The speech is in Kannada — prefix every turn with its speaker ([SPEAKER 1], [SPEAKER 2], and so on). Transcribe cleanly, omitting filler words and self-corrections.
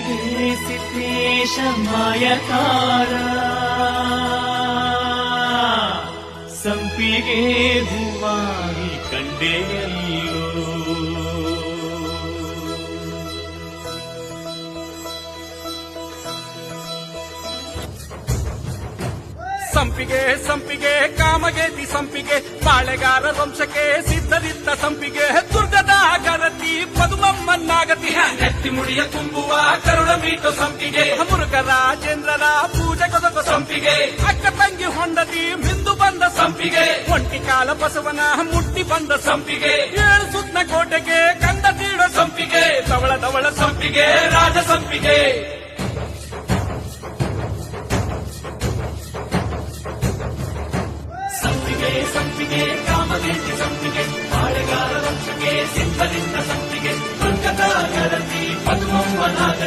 [SPEAKER 1] ಸಂಪಿಗೆ ಸಿದ್ದೇಶ ಮಾಯಕಾರ ಸಂಪಿಗೆ ಹೂವಾಗಿ ಕಂಡೆಯಲ್ಲೋ
[SPEAKER 2] ಸಂಪಿಗೆ ಸಂಪಿಗೆ ಕಾಮಗೇತಿ ಸಂಪಿಗೆ ಬಾಳೆಗಾರ ವಂಶಕ್ಕೆ ಸಿದ್ಧರಿದ್ದ ಸಂಪಿಗೆ ದುರ್ಗದ ಗರತಿ ಪದುಮಮ್ಮನ್ನಾಗತಿ ನೆತ್ತಿ ಮುಡಿಯ ತುಂಬುವ ಕರುಣ ಮೀಟು ಸಂಪಿಗೆ ಮುರುಘ ರಾಜೇಂದ್ರರ ಪೂಜೆ ಕೊದಕ ಸಂಪಿಗೆ ಅಕ್ಕ ತಂಗಿ ಹೊಂಡದಿ ಮಿಂದು ಬಂದ ಸಂಪಿಗೆ ಒಂಟಿ ಕಾಲ ಬಸವನ ಮುಟ್ಟಿ ಬಂದ ಸಂಪಿಗೆ ಏಳು ಸುತ್ತ ಕೋಟೆಗೆ ಕಂದ ತೀಡೋ ಸಂಪಿಗೆ ಧವಳ ಧವಳ ಸಂಪಿಗೆ ರಾಜ ಸಂಪಿಗೆ
[SPEAKER 1] ಸಂಪಿಗೆ ಕಾಮಗೇತಿ ಸಂಪಿಗೆ ಬಾಳೆಗಾರ ವಂಶಕ್ಕೆ ಸಿದ್ಧರಿದ್ದ ಸಂಪಿಗೆ ದುರ್ಗದ ಗರತಿ ಪದ್ಮವ್ವನಾಗ